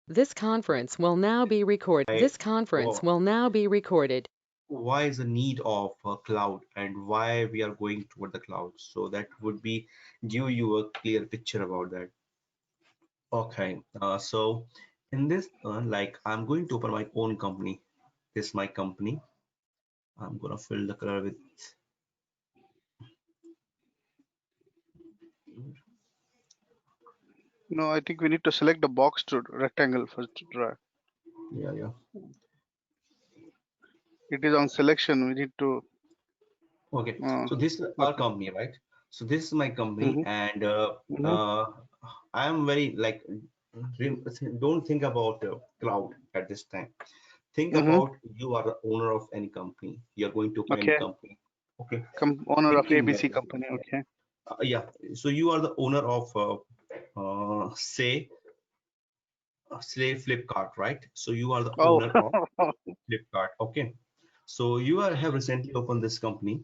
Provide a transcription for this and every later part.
This conference will now be recorded. Why, This conference wha- will now be recorded. why is the need of a cloud and why we are going toward the cloud? So that would be give you a clear picture about that. Okay, so in this, like I'm going to open my own company. This is my company. I'm gonna fill the color with, No, I think we need to select the box to rectangle first to drag. yeah, yeah. It is on selection. We need to. Okay, so this is our Okay. company, right? So this is my company, Mm-hmm. and Mm-hmm. uh, I am very like, don't think about cloud at this time. Think Mm-hmm. about you are the owner of any company. You're going to open any Okay. company. Okay, Owner of thinking ABC that, company. yeah, Okay. yeah. So you are the owner of say Flipkart, right? So you are the Oh. owner of Flipkart. Okay, so you are have recently opened this company.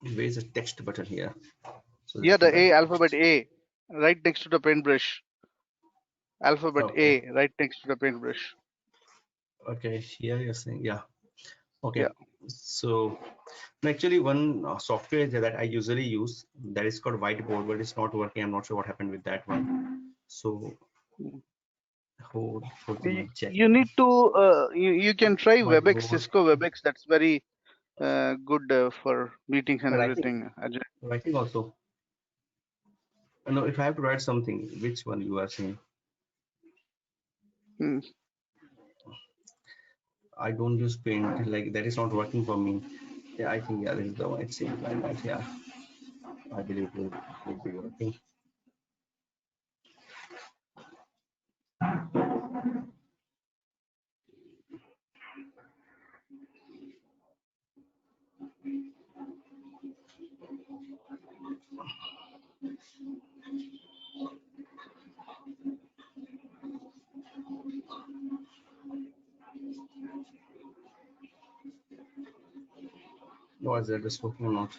Where's the text button here? So Yeah, that you the write A, alphabet text. A, right next to the paintbrush. Alphabet Okay, A, right next to the paintbrush. okay. Here you're saying, yeah. Okay, Yeah. so actually one software that I usually use that is called Whiteboard, but it's not working. I'm not sure what happened with that one. So hold on, You, I'll check. you need to. You can try WebEx, Whiteboard Cisco WebEx. That's very good for meetings and writing, everything. Ajay. writing also. No, if I have to write something, which one you are saying? Hmm. I don't use Paint. Like that is not working for me. Yeah, I think yeah, this is the one. It seems like that. Yeah, I believe it will be working. No, is that is working or not?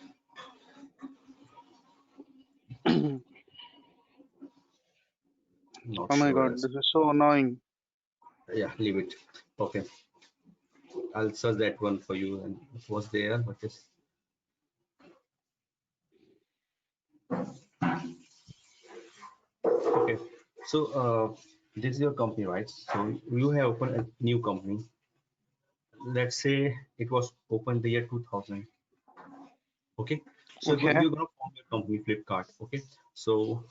Not Oh my sure. God, this is so annoying. Yeah, leave it. Okay, I'll search that one for you. And it was there, but it's okay. So this is your company, right? So you have opened a new company. Let's say it was opened the year 2000. Okay, so Okay. you're gonna form your company, Flipkart. Okay, so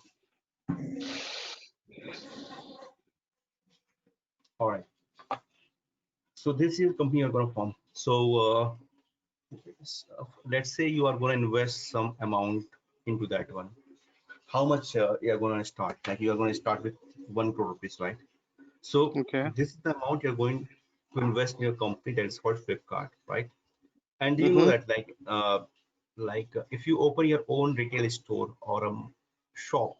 all right. So this is your company you're gonna form. So let's say you are gonna invest some amount into that one. How much you are gonna start? Like you are gonna start with 1 crore rupees, right? So Okay. this is the amount you're going to invest in your company that is called Flipkart, right? And do you know Mm-hmm. that if you open your own retail store or a shop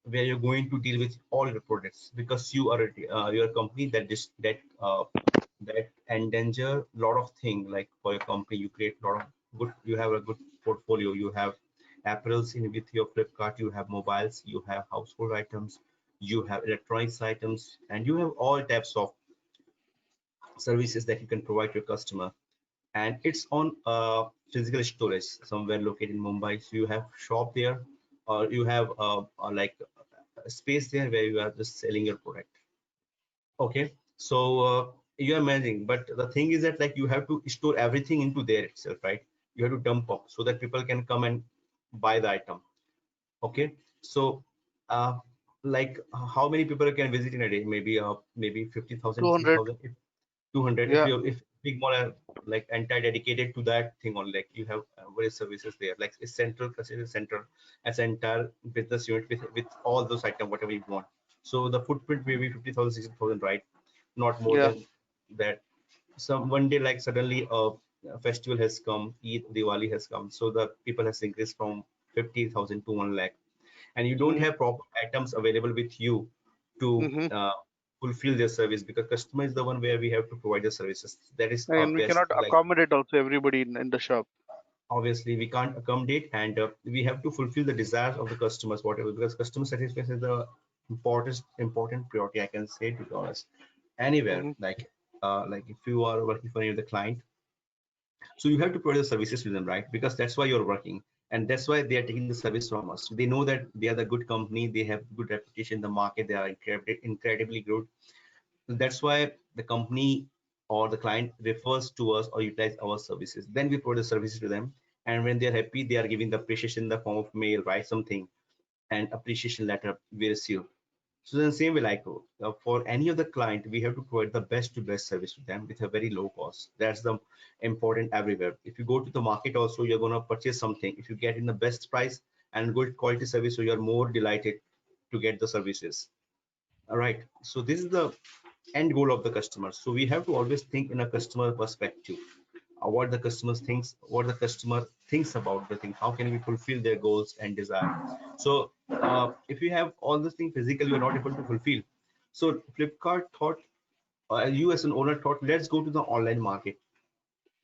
where you're going to deal with all your products because you're a company that endanger a lot of things like for your company you create a lot of good you have a good portfolio you have apparels in with your Flipkart you have mobiles you have household items you have electronics items and you have all types of services that you can provide to your customer and it's on physical storage somewhere located in Mumbai. So you have shop there, or you have like a space there where you are just selling your product. Okay, so you are managing, but the thing is that like you have to store everything into there itself, right? You have to dump up so that people can come and buy the item. Okay, so uh, like how many people can visit in a day? Maybe 50,000, 200. 3,000. 200 if Yeah. you if big mall are like entire dedicated to that thing only like you have various services there like it's central considered central as an entire business unit with all those items whatever you want so the footprint may be 50,000 60,000 right not more Yeah. than that some one day like suddenly a festival has come Eid Diwali has come so the people has increased from 50,000 to 1 lakh and you don't Mm-hmm. have proper items available with you to Mm-hmm. fulfill their service because customer is the one where we have to provide the services that is our And we best cannot like accommodate also everybody in the shop. obviously we can't accommodate, and we have to fulfill the desires of the customers, whatever, because customer satisfaction is the important priority, I can say, to be honest. Anywhere, Mm-hmm. like if you are working for any of the client, so you have to provide the services to them, right? Because that's why you're working, and that's why they are taking the service from us. They know that they are the good company, they have good reputation in the market, they are incredibly good. That's why the company or the client refers to us or utilize our services. Then we provide the services to them, and when they're happy, they are giving the appreciation in the form of mail, write something, and appreciation letter we receive. So in the same way, like for any of the client, we have to provide the best to best service to them with a very low cost. That's the important everywhere. If you go to the market also, you're going to purchase something. If you get in the best price and good quality service, so you're more delighted to get the services. All right. So this is the end goal of the customer. So we have to always think in a customer perspective. What the customers thinks, what the customer thinks about the thing, how can we fulfill their goals and desire. So if you have all these things physically, you're not able to fulfill. So Flipkart thought, you as an owner thought, let's go to the online market,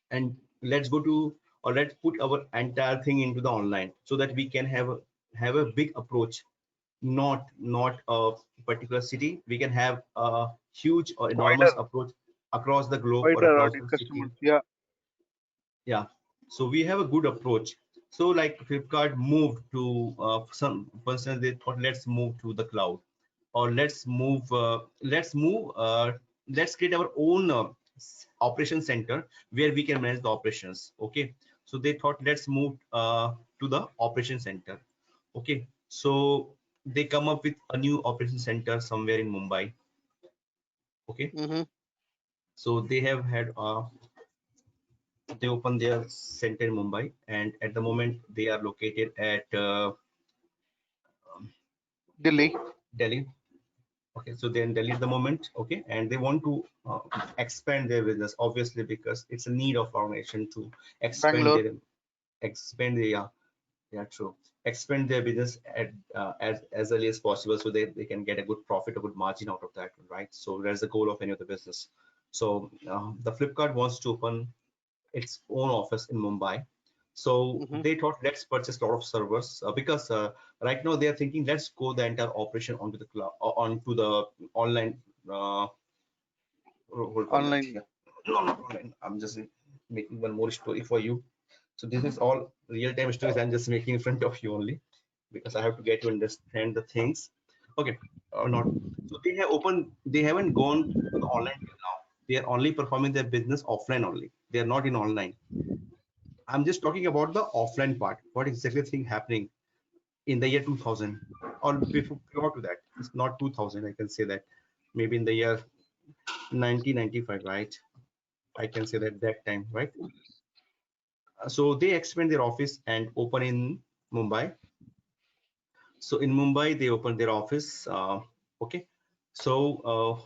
and let's go to, or let's put our entire thing into the online, so that we can have a big approach, not a particular city. We can have a huge or enormous Wider, approach across the globe or wider across audience the city. customers. Yeah. Yeah, so we have a good approach. So like Flipkart moved to some person, they thought let's move to the cloud, or let's create our own operation center where we can manage the operations. Okay, so they thought let's move to the operation center. Okay, so they come up with a new operation center somewhere in Mumbai. Okay, Mm-hmm. so they have had they opened their center in Mumbai, and at the moment they are located at Delhi. Delhi. Okay, so they're in Delhi at the moment. Okay, and they want to expand their business, obviously, because it's a need of our nation to expand Bangalore. their yeah, yeah, true, expand their business at as early as possible, so they can get a good profit, a good margin out of that, right? So that's the goal of any of the business. So the Flipkart wants to open its own office in Mumbai. So Mm-hmm. they thought let's purchase a lot of servers, because right now they are thinking let's go the entire operation onto the cloud, onto the online. Hold for a minute. Online. Yeah. No, not online. I'm just making one more story for you. So this is all real-time stories I'm just making in front of you only, because I have to get to understand the things. Okay, or not. So they have opened. They haven't gone to the online till now. They are only performing their business offline only. They are not in online. I'm just talking about the offline part. What exactly thing happening in the year 2000, or before, prior to that? It's not 2000. I can say that maybe in the year 1995, right? I can say that that time, right? So they expand their office and open in Mumbai. So in Mumbai, they opened their office. Okay. So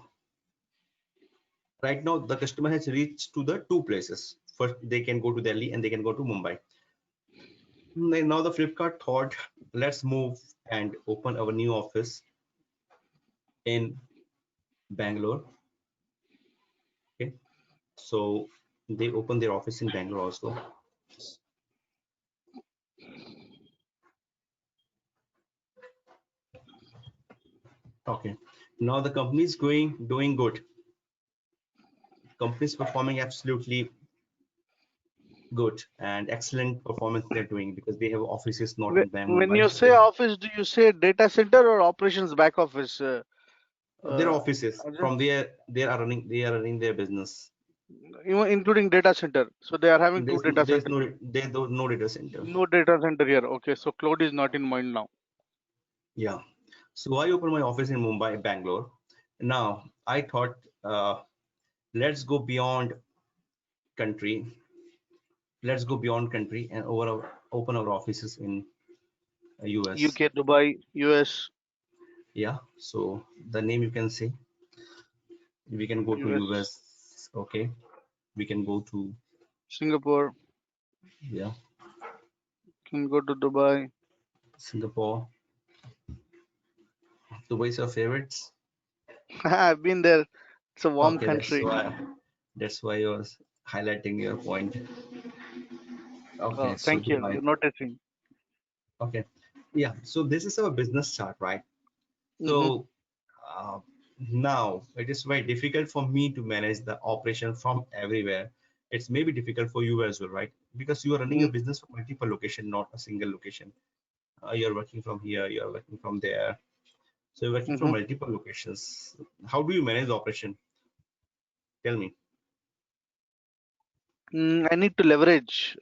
right now, the customer has reached to the two places. First, they can go to Delhi and they can go to Mumbai. Now the Flipkart thought, let's move and open our new office in Bangalore. Okay, so they opened their office in Bangalore also. Okay, now the company is doing good. Company is performing absolutely good and excellent performance they're doing, because they have offices not in When Mumbai. you say They have office, do you say data center or operations back office? their Uh, offices Arjun? from there they are running their business. Even including data center. So they are having two data There's center. no data center. No data center here. Okay, so cloud is not in mind now. Yeah. So I opened my office in Mumbai, Bangalore. Now I thought, let's go beyond country. Let's go beyond country and open our offices in US. UK, Dubai, US, Yeah. So the name you can say, we can go to US, US. Okay. We can go to, Singapore, yeah, can go to Dubai. Singapore. Dubai is your favorites. I've been there. It's a warm Okay, country. that's why I was highlighting your point. Okay, so Thank you. Dubai. You're noticing. Okay, yeah. So this is our business chart, right? Mm-hmm. So uh, now it is very difficult for me to manage the operation from everywhere. It's maybe difficult for you as well, right? Because you are running a business from multiple location, not a single location. You're working from here, you're working from there. So you're working from Mm-hmm. multiple locations. How do you manage the operation? Tell me. I need to leverage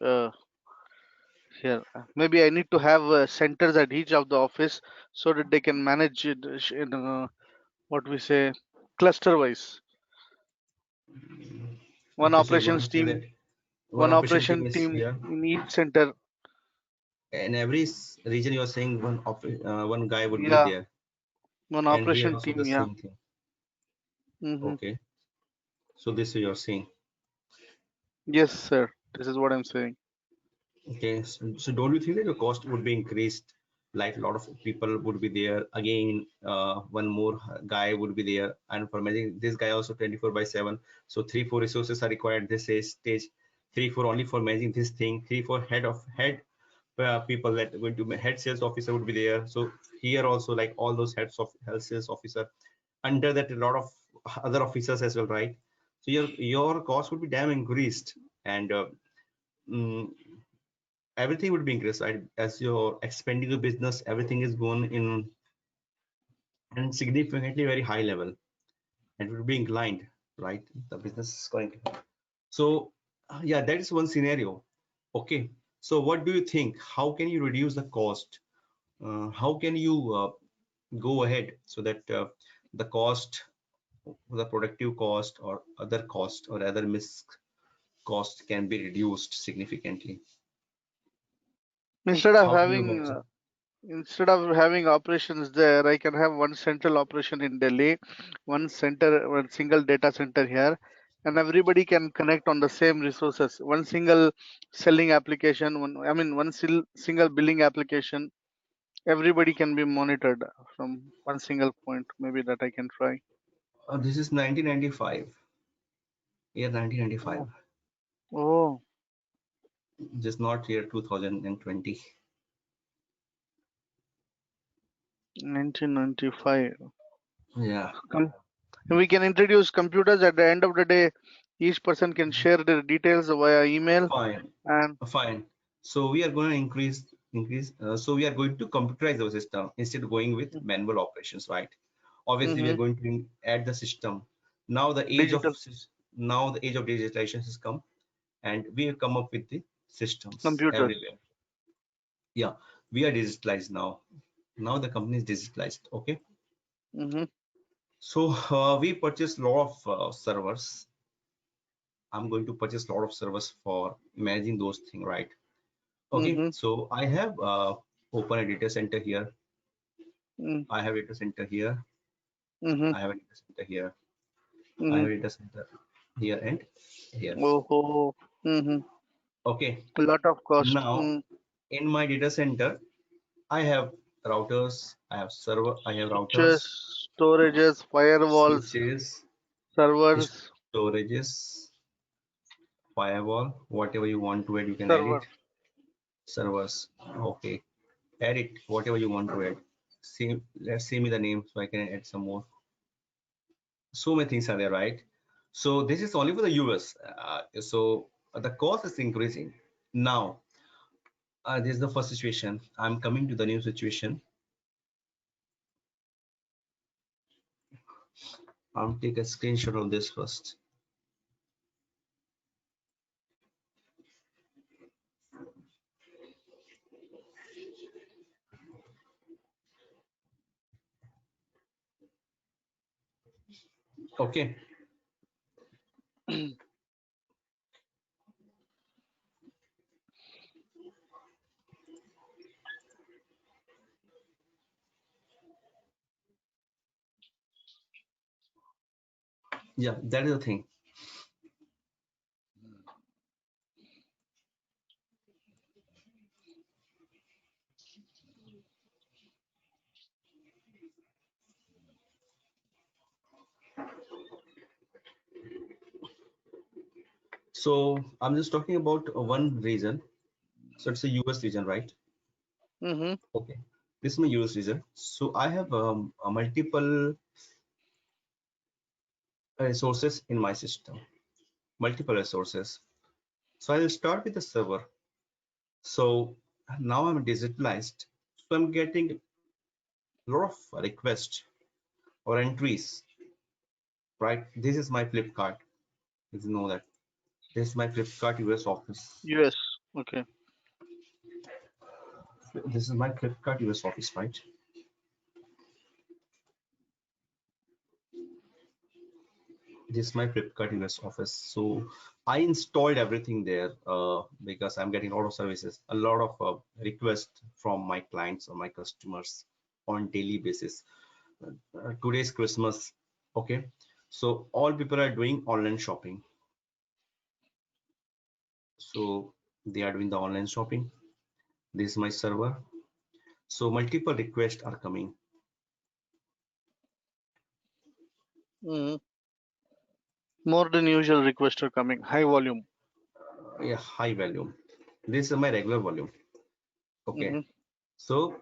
here. Maybe I need to have centers at each of the office so that they can manage it in what we say cluster wise. One Okay, so you want operations to say that team, one one operation team operation is team here. in each center. In every region, you're saying one guy would be Yeah, there, one and here operation also the team. Yeah. same thing. Mm-hmm. Okay, so this you're saying. Yes, sir. This is what I'm saying. Okay, so don't you think that your cost would be increased? Like a lot of people would be there again. One more guy would be there, and for managing this guy also 24 by 7. So 3 4 resources are required. This is stage 3 4 only for managing this thing. 3 4 head people that are going to head sales officer would be there. So here also like all those heads of health sales officer under that a lot of other officers as well, right? So your cost would be damn increased, and mm, everything would be increased, right? As you're expanding your business, everything is going in and significantly very high level, and it would be inclined, right? The business is going. So yeah, that is one scenario. Okay, so what do you think? How can you reduce the cost? How can you go ahead so that the cost, the productive cost or other cost or other mis cost can be reduced significantly? Instead of How can you having observe? instead of having operations there, I can have one central operation in Delhi, one single data center here, and everybody can connect on the same resources. One single selling application, single billing application. Everybody can be monitored from one single point. Maybe that I can try. This is 1995, year 1995. Oh, oh, Just not year 2020. 1995. Yeah, We can introduce computers at the end of the day. Each person can share their details via email fine, and fine. So we are going to increase. So we are going to computerize our system instead of going with manual operations, right? Obviously, we mm-hmm, are going to add the system. Now the age of digital now the age of digitalization has come, and we have come up with the systems computers. everywhere. Yeah, we are digitalized now. Now the company is digitalized. Okay, Mm-hmm, so we purchased a lot of servers. I'm going to purchase a lot of servers for managing those things, right? Okay, mm-hmm, so I have open a data center here. I have a data center here. mm-hmm, I have a data center here. I mm-hmm. have a data center here and here. Oh, oh, mm-hmm. Okay, A lot of cost. now in my data center, I have routers. I have server. I have Switches, routers, storages, firewalls, switches, servers, storages, firewall, whatever you want to add, you can add it. server. Servers. Okay, add it, whatever you want to add. See, let's see me the name so I can add some more. So many things are there, right? So this is only for the US. So the cost is increasing. Now, this is the first situation. I'm coming to the new situation. I'll take a screenshot of this first. Okay. Yeah, that is the thing. So I'm just talking about one reason. So it's a US region, right? Mm-hmm. Okay, this is my US region. So I have a multiple resources in my system, multiple resources. So I'll start with the server. So now I'm digitalized. So I'm getting a lot of requests or entries, right? This is my Flipkart. If you know that, this is my Flipkart US office. US. Okay. This is my Flipkart US office, right? This is my Flipkart US office. So I installed everything there because I'm getting a lot of services, a lot of requests from my clients or my customers on daily basis. Today's Christmas, okay? So all people are doing online shopping. So they are doing the online shopping. This is my server. So multiple requests are coming. Mm-hmm. More than usual requests are coming. High volume. Yeah, high volume. This is my regular volume. Okay. Mm-hmm. So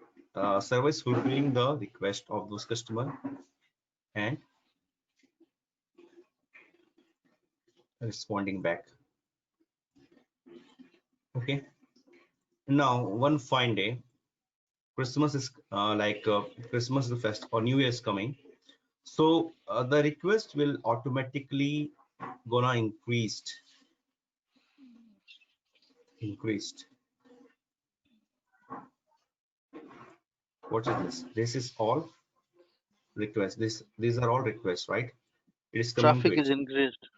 server is fulfilling the request of those customer and responding back. Okay. Now one fine day, Christmas is Christmas is the fest or New Year is coming. So the request will automatically gonna increased. What is this? This is all requests. These are all requests, right? It is coming to Traffic it. is increased.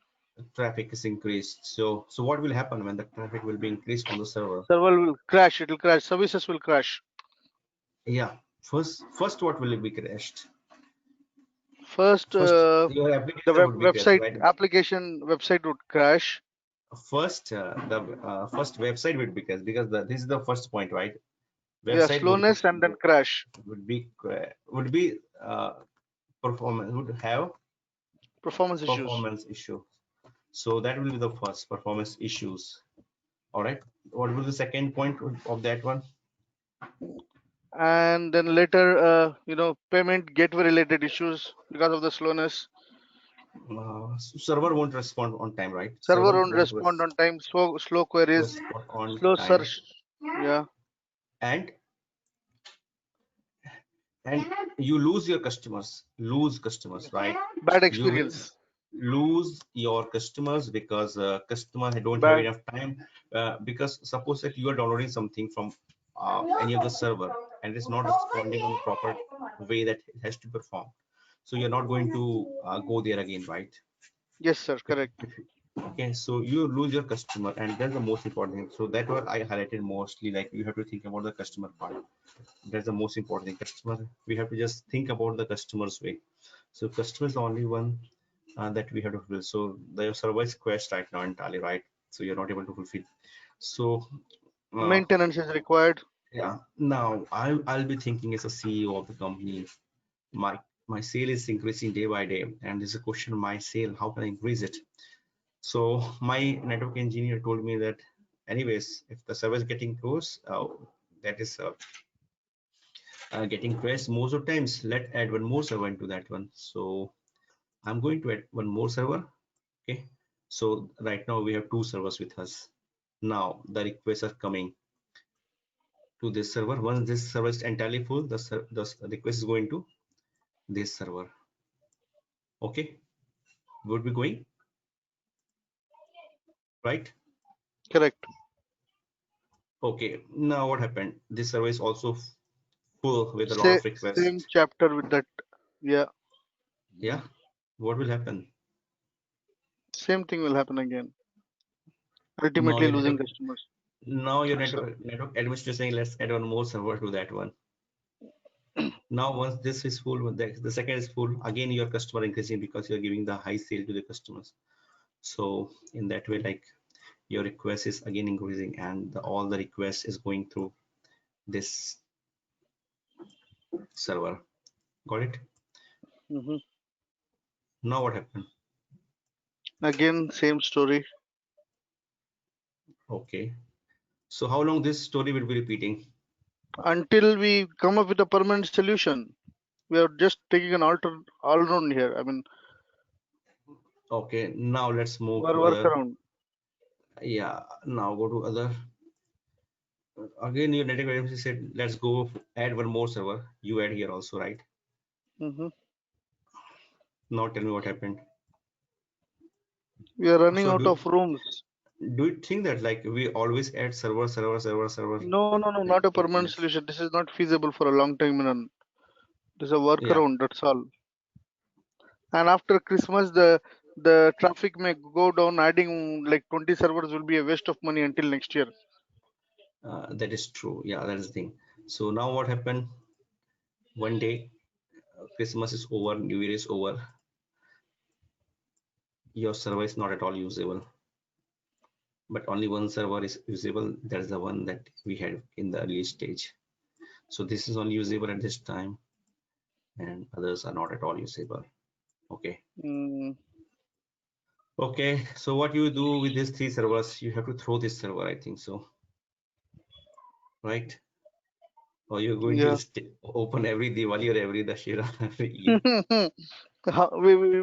Traffic is increased. So what will happen when the traffic will be increased on the server? Server will crash. It will crash. Services will crash. Yeah. First what will be crashed? First, First your the application would be crashed, website right? application website would crash. First the first website would be crashed because this is the first point, right? Yeah, Website slowness and then crash. would be performance would have Performance issues. performance issue. So that will be the first performance issues. All right. What was the second point of that one? And then later, payment gateway related issues because of the slowness. Server won't respond on time, right? Server Server won't won't respond on time. Slow queries, respond on slow time, search. Yeah, and and you lose customers, right? bad You will experience. lose your customers because customers don't have Bad. enough time. Because suppose that you are downloading something from any of the server and it's not responding on proper way that it has to perform, so you're not going to go there again, right? Yes, sir. Correct. Okay, so you lose your customer, and that's the most important thing. So that what I highlighted mostly, like you have to think about the customer part. That's the most important thing. Customer, we have to just think about the customer's way. So customer is the only one that we have to fulfill. So the service quest right now entirely, right? So you're not able to fulfill. So uh, Maintenance is required. yeah, now I'll be thinking as a CEO of the company, my my sale is increasing day by day, and there's a question: my sale, how can I increase it? So my network engineer told me that, anyways, if the server is getting close, that is getting crashed most of times, let add one more server into that one. So I'm going to add one more server. Okay. So right now we have two servers with us. Now the requests are coming to this server. Once this server is entirely full, the request is going to this server. Okay. Would be going right. Correct. Okay. Now what happened? This server is also full with a lot Say of requests. same chapter with that. Yeah, Yeah. What will happen? same thing will happen again. Now Ultimately your losing network, customers. now your So network administrator is saying let's add one more server to that one. Now once this is full, the second is full, again your customer increasing because you're giving the high sale to the customers. So in that way, like your request is again increasing, and all the requests is going through this server. Got it? hmm Now what happened? again, same story. Okay. So how long this story will be repeating? Until we come up with a permanent solution. We are just taking an all round here. I mean, Okay, now let's move to other. workaround. Yeah, now go to other. Again, your network agency said, let's go add one more server. You add here also, right? Hmm. Now tell me what happened. We are running So out of rooms. do you think that like we always add server? No, Like not a permanent continuous. solution. This is not feasible for a long time run. This is a Yeah, workaround. That's all. And after Christmas, the traffic may go down. Adding like 20 servers will be a waste of money until next year. that is true. Yeah, that is the thing. So now what happened? One day, Christmas is over, New Year is over. Your server is not at all usable, but only one server is usable. That is the one that we had in the early stage. So this is only usable at this time, and others are not at all usable. Okay. Mm, Okay. So what you do with these three servers? You have to throw this server, I think so, right? Or you're going to yeah. open every Diwali or every Dashera every Eid.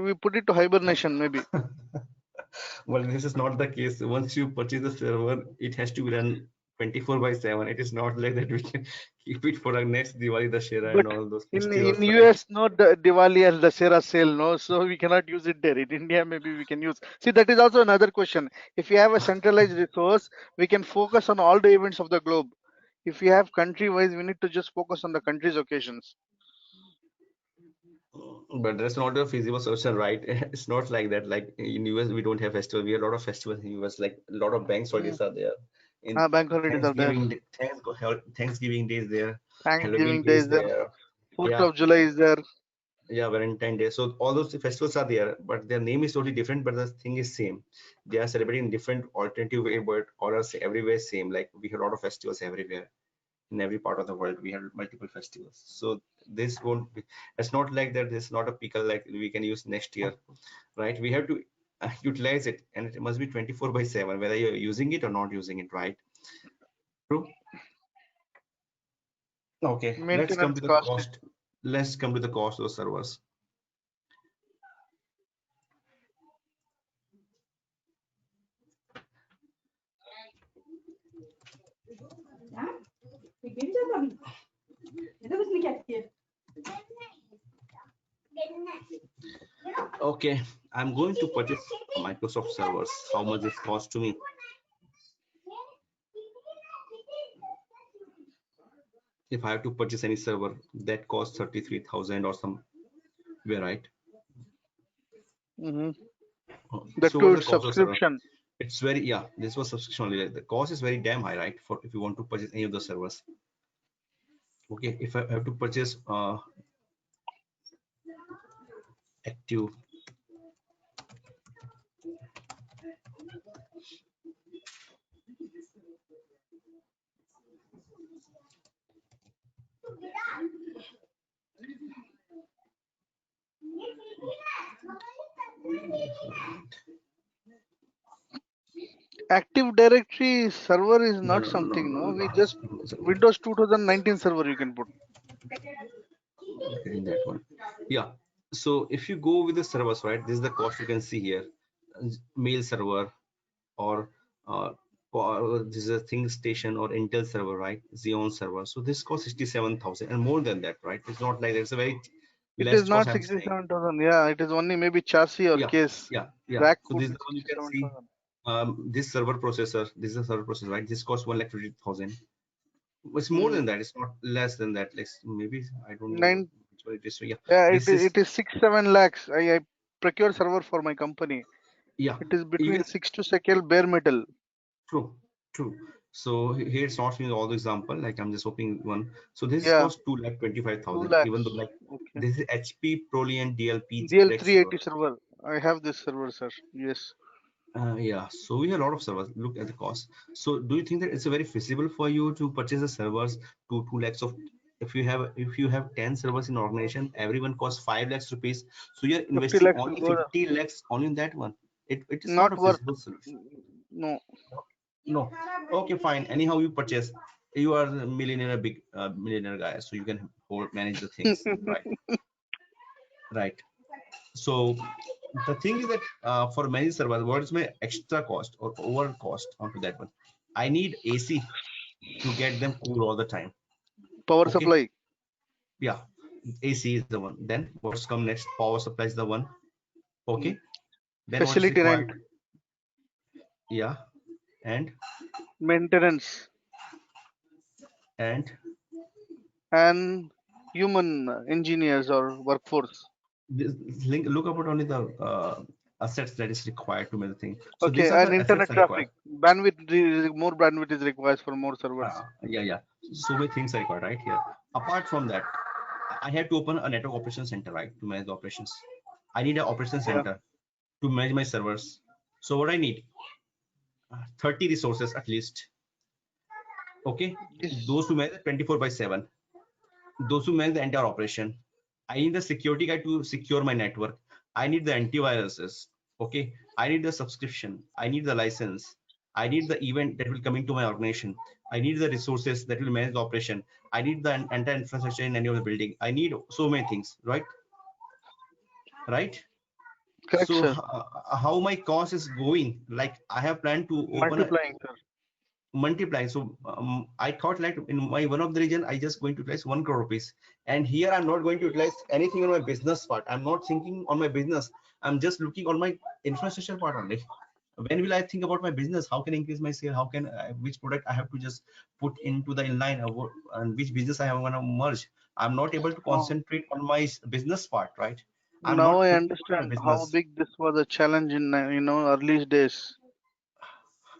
We put it to hibernation maybe. Well, this is not the case. Once you purchase the server, it has to be run 24/7. It is not like that we can keep it for our next Diwali, Dashera, and But all those in festivals, right? US, no Diwali and Dussehra sale, no, so we cannot use it there. In India, maybe we can use. See, that is also another question. If you have a centralized resource, we can focus on all the events of the globe. If we have country-wise, we need to just focus on the country's occasions. But that's not a feasible solution, right? It's not like that. Like in US, we don't have festival. We have a lot of festivals in US. Like a lot of banks Mm. holidays are there. In Bank holidays are there. Thanksgiving Day is there. Halloween Thanksgiving Day Day is is there. there. 4th Yeah, of July is there. yeah, Valentine Day. So all those festivals are there, but their name is totally different. But the thing is same. They are celebrating different alternative way, but all are everywhere same. Like we have a lot of festivals everywhere in every part of the world. We have multiple festivals. So this won't be. It's not like that. This is not a pickle like we can use next year, right? We have to utilize it, and it must be 24/7, whether you're using it or not using it, right? True. Okay, let's come Maintenance to the cost. cost. Let's come to the cost of servers. Okay, I'm going to purchase a Microsoft servers. How much this cost to me? If I have to purchase any server, that costs 33,000 or somewhere, right? Mm-hmm. So That what too, is the it's cost of server? subscription. It's very, yeah, this was subscription only. Like, the cost is very damn high, right? For if you want to purchase any of the servers. Okay, if I have to purchase active, Active Directory server is no, not no, no, something, no, no. no, We just no. Windows 2019 server you can put. Getting that one. Yeah. So if you go with the servers, right, this is the cost you can see here. Mail server or this is a thing station or Intel server, right? Xeon server. So this costs 67,000 and more than that, right? It's not like it's a very It less is cost not I'm saying. 67,000. Yeah, it is only maybe chassis or Yeah, case. yeah. Rack So could this is be the one you can see. 67,000. This server processor, this is a server processor, right? This costs 1,20,000. It's more Hmm. than that. It's not less than that. Like maybe I don't know Nine. which one it is. So yeah, Yeah, this is it is 6-7 lakhs. I procure server for my company. yeah. It is You between can 6 to 7 bare metal. true, true. So here it's not showing all the example. Like I'm just opening one. So this Yeah, costs 2 2,25,000. Even though lakhs. like Okay. this is HP Proliant DLP direct server. DL380 server. I have this server, sir. Yes. Yeah, so we have a lot of servers. Look at the cost. So do you think that it's a very feasible for you to purchase the servers to 2 lakhs of if you have 10 servers in organization, everyone costs 5 lakhs rupees. So you're 50 investing lakhs will only go. 50 lakhs only in that one. It is not Not a worth. feasible solution. No. No. Okay, fine. Anyhow, you purchase. You are a millionaire, big millionaire guy, so you can manage the things, right? Right. So the thing is that for many servers, what is my extra cost or over cost onto that one? I need AC to get them cool all the time. Power Okay. supply. Yeah. AC is the one. Then what's come next? Power supply is the one. Okay. Then what is Facility rent. required? Yeah. And Maintenance. and And human engineers or workforce. this link, look about only the assets that is required to make the thing. So Okay, these are and the assets internet that are required. traffic. Bandwidth, more bandwidth is required for more servers. Yeah. So many things are required right here. Apart from that, I have to open a network operation center, right, to manage the operations. I need an operation Yeah. center to manage my servers. So what I need, 30 resources at least. Okay, This those who manage 24/7. Those who manage the entire operation. I need the security guy to secure my network. I need the antiviruses. Okay, I need the subscription. I need the license. I need the event that will come into my organization. I need the resources that will manage the operation. I need the entire infrastructure in any of the building. I need so many things, right? Right. correct, So sir. how my cost is going? Like I have planned to open a Multiplying, sir. multiplying. So I thought like in my one of the region, I just going to utilize 1 crore rupees. And here I'm not going to utilize anything on my business part. I'm not thinking on my business. I'm just looking on my infrastructure part only. When will I think about my business? How can I increase my sale? How can which product I have to just put into the inline and which business I am going to merge? I'm not able to Oh, concentrate on my business part, right? I'm now not I thinking about my understand how business. big this was a challenge in early days.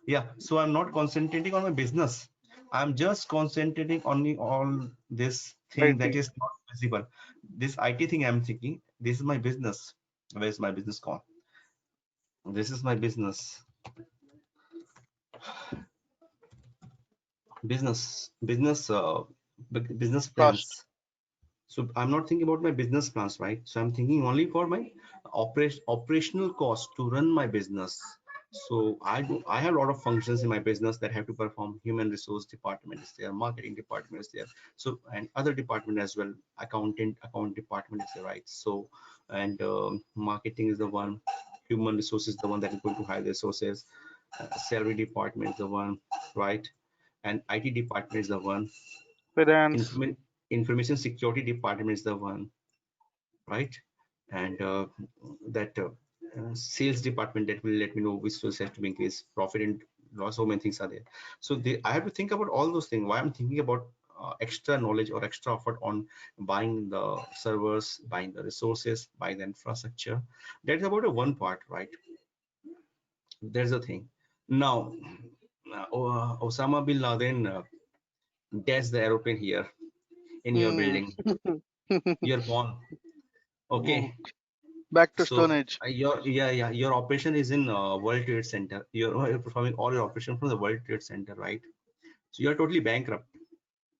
Yeah, so I'm not concentrating on my business. I'm just concentrating on all this thing that IT. is not visible. This IT thing I'm thinking, this is my business. Where's my business gone? This is my business. Business Fast. plans. So I'm not thinking about my business plans, right? So I'm thinking only for my operational cost to run my business. So I have a lot of functions in my business that have to perform. Human resource department is there, marketing department is there, so and other department as well. Account department is there, right? So and marketing is the one, human resources is the one that is going to hire the resources, salary department is the one, right? And IT department is the one. Finance. Information security department is the one, right? And that sales department that will let me know which stores have to be increased, profit and loss, so many things are there. So I have to think about all those things. Why I'm thinking about extra knowledge or extra effort on buying the servers, buying the resources, buying the infrastructure. That's about a one part, right? There's the thing. Now, Osama bin Laden dashed the aeroplane here in your Hmm. building. You're gone. Hmm. Okay. Back to Stone So Age. your operation is in World Trade Center. You're performing all your operation from the World Trade Center, right? So you're totally bankrupt.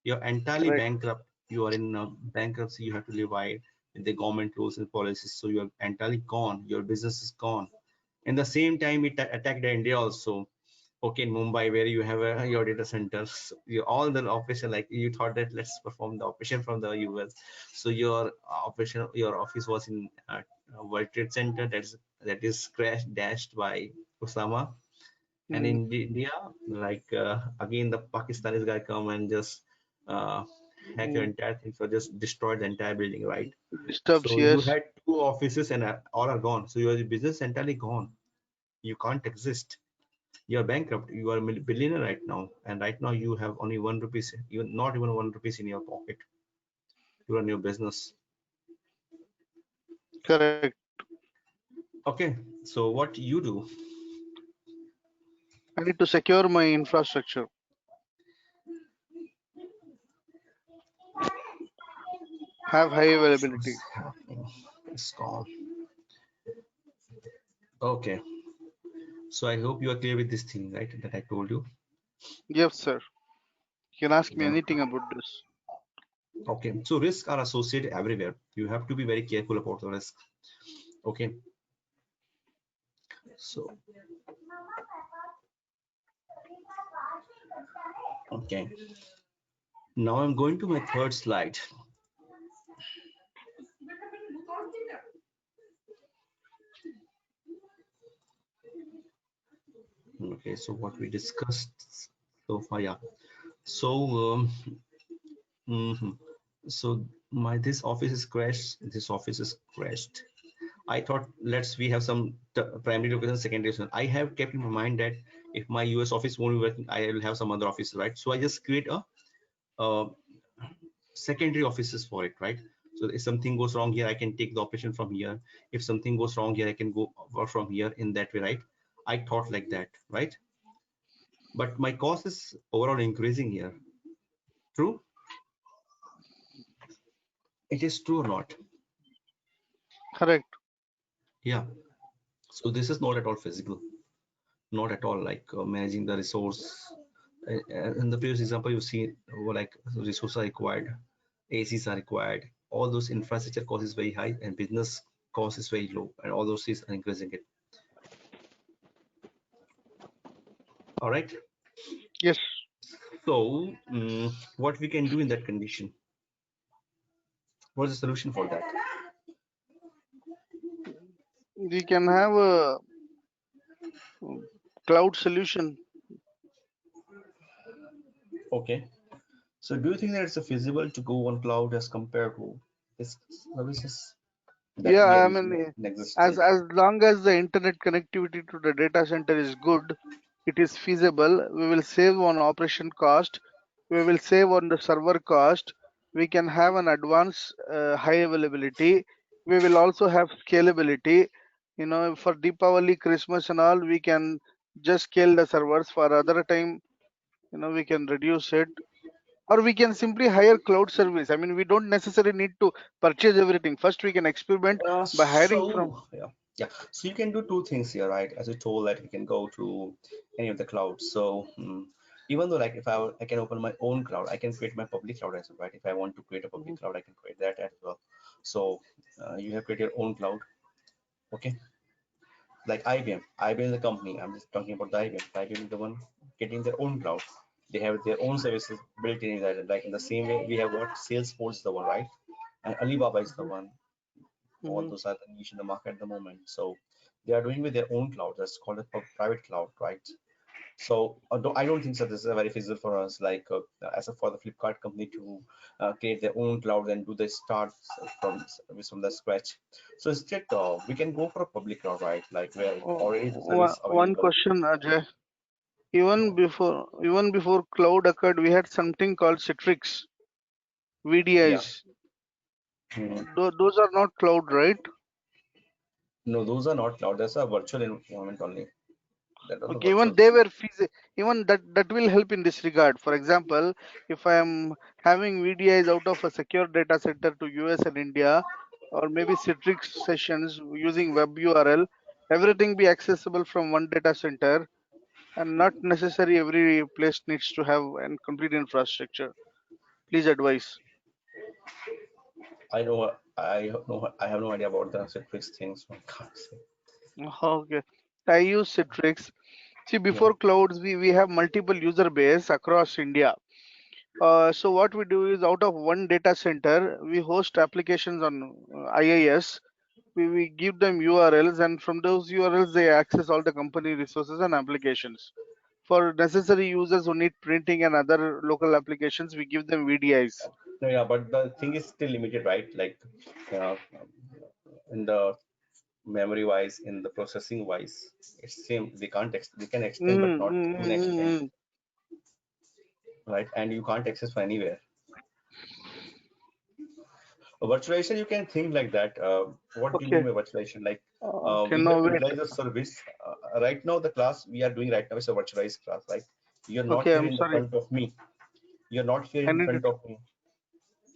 You're entirely Correct. bankrupt. You are in bankruptcy. You have to live by the government rules and policies. So you're entirely gone. Your business is gone. In the same time, it attacked India also. Okay, in Mumbai, where you have your data centers, you all the operation, like you thought that let's perform the operation from the US. So your operation, your office was in World Trade Center. That is crashed, dashed by Osama. And Hmm. in India, like again, the Pakistanis guy come and just uh, hack your Hmm. entire thing, so just destroy the entire building, right? Disturbs, So you yes. had two offices and all are gone. So your business entirely gone. You can't exist. You're bankrupt. You are a billionaire right now, and right now you have only 1 rupees, even not even 1 rupees in your pocket to run your business. Correct. Okay, so what you do? I need to secure my infrastructure. Have high availability. What's happening? It's gone. Okay, so I hope you are clear with this thing, right? That I told you. Yes, sir. You can ask me Yeah. anything about this. Okay, so risks are associated everywhere. You have to be very careful about the risk. Okay, so Okay. Now I'm going to my third slide. Okay, so what we discussed so far, yeah. So, mhm. So my this office is crashed. This office is crashed. I thought we have some primary location, secondary location. I have kept in my mind that if my US office won't be working, I will have some other office, right? So I just create a secondary offices for it, right? So if something goes wrong here, I can take the operation from here. If something goes wrong here, I can go work from here in that way, right? I thought like that, right? But my cost is overall increasing here. True? It is true or not? Correct. Yeah. So this is not at all physical, not at all like managing the resource. In the previous example, you see like resources are required, ACs are required, all those infrastructure cost is very high and business cost is very low, and all those things are increasing it. All right. Yes. So what we can do in that condition? What's the solution for that? We can have a cloud solution. Okay. So do you think that it's feasible to go on cloud as compared to this services that Yeah, we are I using mean, in existing? as long as the internet connectivity to the data center is good, it is feasible. We will save on operation cost. We will save on the server cost. We can have an advanced high availability. We will also have scalability. You know, for Deepavali, Christmas, and all, we can just scale the servers. For other time, you know, we can reduce it, or we can simply hire cloud service. I mean, we don't necessarily need to purchase everything. First, we can experiment by hiring from. Yeah. So you can do two things here, right? As you told that you can go to any of the clouds. So even though like if I can open my own cloud, I can create my public cloud as well, right? If I want to create a public Mhm, cloud, I can create that as well. So you have created your own cloud, okay? Like IBM, IBM is the company. I'm just talking about the IBM. IBM is the one getting their own cloud. They have their own services built in that. Like in the same way, we have what Salesforce is the one, right? And Alibaba is the mhm, one. All mhm. those are the niche in the market at the moment. So they are doing with their own cloud. That's called a private cloud, right? So I don't think so. This is a very feasible for us, like as a for the Flipkart company to create their own cloud and do the start from the scratch. So instead, we can go for a public cloud, right? Like where already the service One available. question, Ajay. Even before cloud occurred, we had something called Citrix, Yeah. VDIs. Mhm. Those are not cloud, right? No, those are not cloud. That's a virtual environment only. That was a Okay, even virtual. they were even that will help in this regard. For example, if I am having VDIs out of a secure data center to US and India, or maybe Citrix sessions using web URL, everything be accessible from one data center, and not necessary every place needs to have and complete infrastructure. Please advise. I know. I have no idea about the Citrix things. So I can't say. Okay, I use Citrix. See, Yeah. before clouds, we have multiple user base across India. So what we do is out of one data center, we host applications on IIS. We give them URLs, and from those URLs, they access all the company resources and applications. For necessary users who need printing and other local applications, we give them VDIs. No, yeah, but the thing is still limited, right? Like, uh, in the memory wise, in the processing wise, it's same. They can extend, but Mm, not mm, to an mm, extent, mm. right? And you can't access from anywhere. Virtualization, you can think like that. What do you mean Okay. by virtualization? Like, Okay. we No, have wait. utilized a service. Right now, the class we are doing right now is a virtualized class, right? You're not Okay. here I'm in the sorry. front of me. You're not here I in needed. front of me.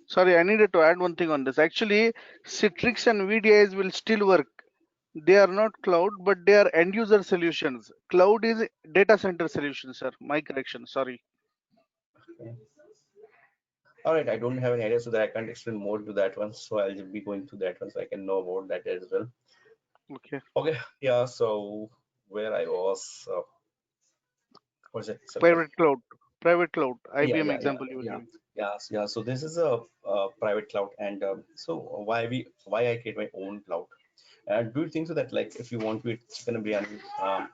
Sorry, I needed to add one thing on this. Actually, Citrix and VDIs will still work. They are not cloud, but they are end user solutions. Cloud is data center solution, sir. My correction. Sorry. Okay. All right, I don't have any idea, so that I can't explain more to that one. So I'll just be going to that one, so I can know about that as well. Okay. Okay, yeah. So where I was, was it? So Private cloud. private cloud, Yeah, IBM yeah, yeah, example you were yeah, giving. yeah. So this is a private cloud, and so why I create my own cloud? Do you think so that like if you want to eat chicken biryani,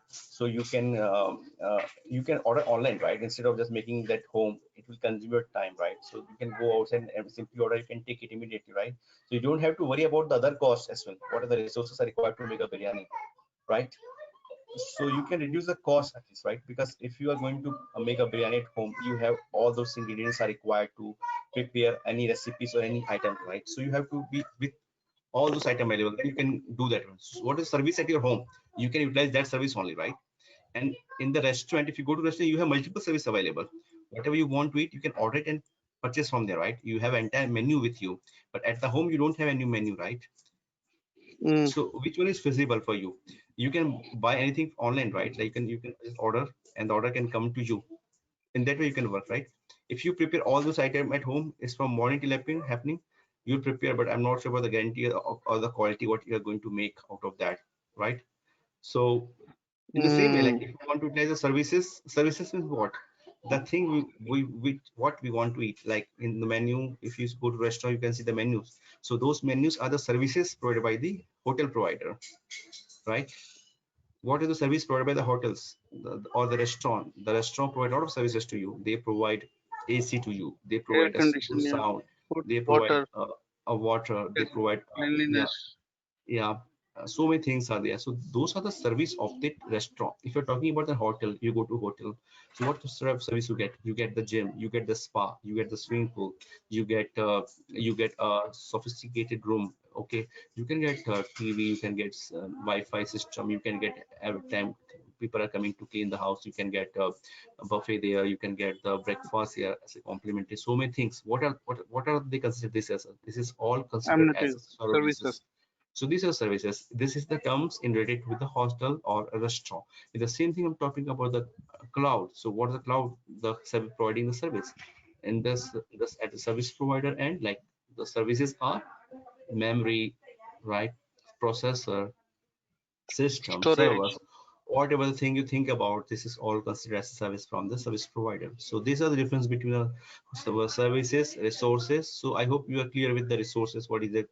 so you can order online, right? Instead of just making that home, it will consume your time, right? So you can go outside and simply order. You can take it immediately, right? So you don't have to worry about the other costs as well. What are the resources are required to make a biryani, right? So you can reduce the cost at least, right? Because if you are going to make a biryani at home, you have all those ingredients are required to prepare any recipes or any item, right? So you have to be with all those items available, then you can do that. So what is service at your home, you can utilize that service only, right? And in the restaurant, if you go to restaurant, you have multiple service available. Whatever you want to eat, you can order it and purchase from there, right? You have entire menu with you, but at the home you don't have any menu, right? Mm, So which one is feasible for you? You can buy anything online, right? Like you can just order and the order can come to you. In that way you can work, right? If you prepare all those items at home, it's from morning till happening, you'll prepare, but I'm not sure about the guarantee or the quality what you're going to make out of that, right? So in the same way, like mm, if you want to utilize the services is what the thing we what we want to eat, like in the menu. If you go to restaurant, you can see the menus. So those menus are the services provided by the hotel provider, right? What is the service provided by the hotels or the restaurant? The restaurant provide a lot of services to you. They provide AC to you, they air provide a good condition, yeah. sound, Food, they provide water, a water, they yes, provide yeah, cleanliness. yeah, so many things are there. So those are the service of the restaurant. If you're talking about the hotel, you go to hotel, so what sort of service you get? You get the gym, you get the spa, you get the swimming pool, you get a sophisticated room, okay? You can get TV, you can get Wi-Fi system, you can get every time people are coming to clean the house, you can get a buffet there, you can get the breakfast here as a complimentary. So many things. What are they considered this as? This is all considered as a Amenities, services. services. So these are services. This is the terms in related with the hostel or a restaurant. It's the same thing I'm talking about the cloud. So what is the cloud? The service providing the service. And this at the service provider end, like the services are memory, right? Processor, system, servers, Storage. whatever the thing you think about, this is all considered as a service from the service provider. So these are the difference between the services, resources. So I hope you are clear with the resources. What is it?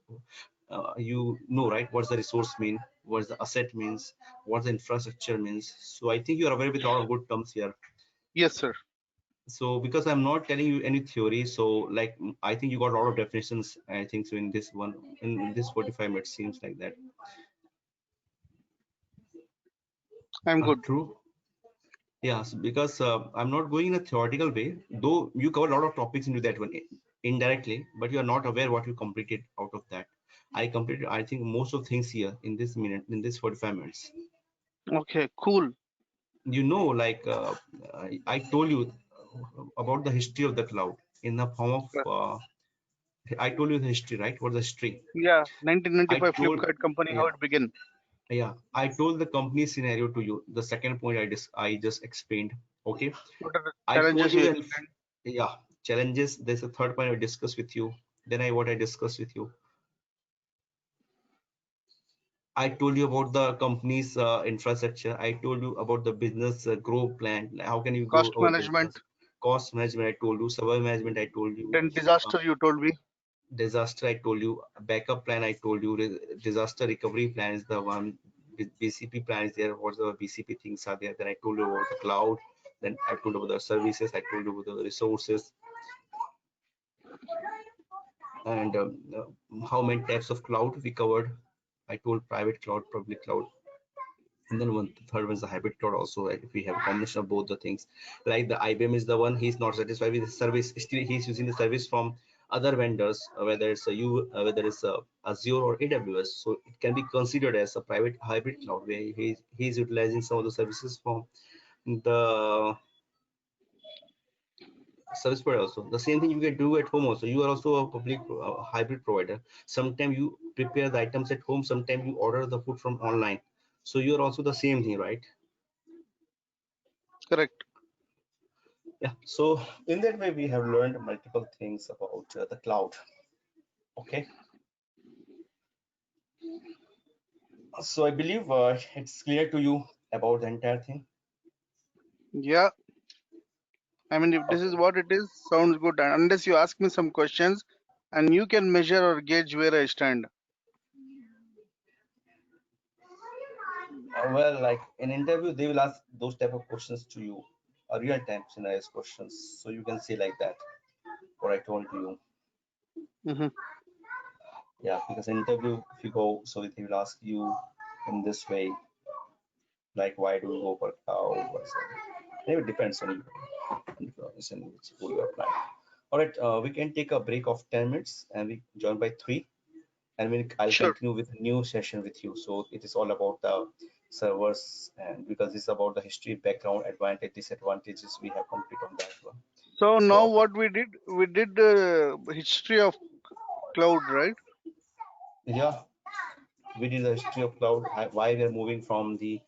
You know, right? What's the resource mean? What's the asset means? What the infrastructure means? So I think you are aware with a lot of good terms here. Yes, sir. So because I'm not telling you any theory, so like I think you got a lot of definitions. I think so in this one, in this 45 minutes seems like that. I'm good. True. Yes, because I'm not going in a theoretical way, though you cover a lot of topics into that one indirectly, but you are not aware what you completed out of that. I completed, I think, most of things here in this minute, in this 45 minutes. Okay, cool. You know, like I told you about the history of the cloud in the form of, I told you the history, right? What the history? Yeah, I 1995 told, Flipkart company, how yeah, it began. yeah, I told the company scenario to you. The second point I just explained. Okay. What are the I told challenges you you that, explained? yeah, challenges. There's a third point I discussed with you. Then what I discussed with you. I told you about the company's infrastructure. I told you about the business growth plan. Like, how can you grow Cost our management, business? Cost management. I told you. Survival management. I told you. then Uh, disaster you told me. Disaster. I told you. Backup plan. I told you. Disaster recovery plan is the one. BCP plan is there. What the BCP things are there. Then I told you about the cloud. Then I told you about the services. I told you about the resources. And how many types of cloud we covered. I told private cloud, public cloud, and then one third one is the hybrid cloud also. Like if we have a combination of both the things, like the IBM is the one, he's not satisfied with the service, still he's using the service from other vendors, whether it's whether it's Azure or AWS. So it can be considered as a private hybrid cloud where he's utilizing some of the services from the service provider also. The same thing you can do at home also. You are also a public hybrid provider. Sometimes you prepare the items at home, sometimes you order the food from online. So you are also the same thing, right? Correct. Yeah. So in that way, we have learned multiple things about the cloud. Okay. So I believe it's clear to you about the entire thing. Yeah, I mean, if this is Okay. what it is, sounds good. And unless you ask me some questions, and you can measure or gauge where I stand. Well, like in interview, they will ask those type of questions to you, a real time scenarios questions. So you can say like that, what I told you. Mm-hmm. Yeah, because in interview, if you go, so they will ask you in this way, like why do you go for cloud? What's that? It depends on the position which who you apply. All right, we can take a break of 10 minutes and we join by 3, and I'll Sure. continue with a new session with you. So it is all about the servers, and because it's about the history, background, advantage, disadvantages, we have complete on that one. So now So what we did history of cloud, right? yeah, we did the history of cloud, why we are moving from the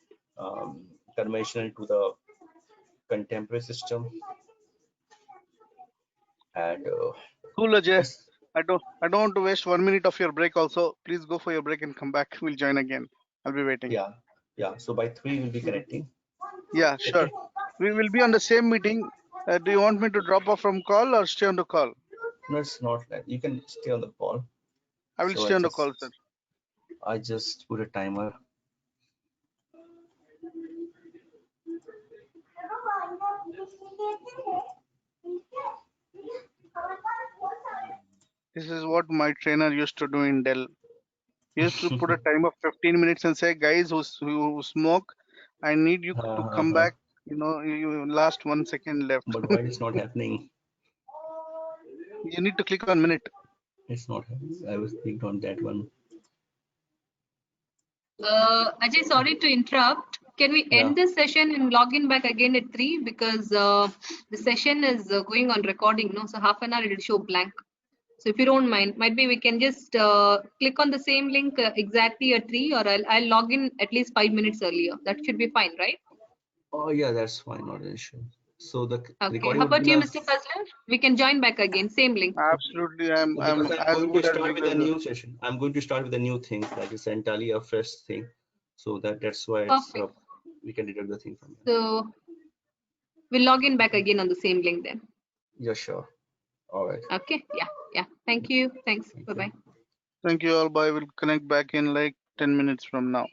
conventional to the contemporary system, and Cool, Ajay. it's I don't want to waste 1 minute of your break. Also, please go for your break and come back. We'll join again. I'll be waiting. yeah, yeah. So by 3 we'll be Mhm. connecting. Yeah, sure. Okay. We will be on the same meeting. Do you want me to drop off from call or stay on the call? No, it's not like you can stay on the call. I will So stay on the call, sir. I just put a timer. This is what my trainer used to do in Dell. He used to put a time of 15 minutes and say, guys who smoke, I need you to come back. You know, you last 1 second left. But why it's not happening? You need to click on minute. It's not happening. I was clicked on that one. Ajay, sorry to interrupt. Can we Yeah. end this session and log in back again at 3? Because the session is going on recording, no? So half an hour it will show blank. So if you don't mind, might be we can just click on the same link exactly at 3, or I'll log in at least 5 minutes earlier. That should be fine, right? Oh yeah, that's fine, not an issue. So the Okay. recording How would be about in you, a, Mr. Fazlin? We can join back again, same link. Absolutely, I'm because I'm I'm as going to good as start you with a guys are. new session. I'm going to start with a new thing, like it's entirely a fresh thing. So that's why it's Perfect. we can deduct the thing from here. So we'll log in back again on the same link then. Yeah, sure. All right. Okay. Yeah. Yeah. Thank you. Thanks. Thank you. Bye-bye. Thank you all. Bye. We'll connect back in like 10 minutes from now.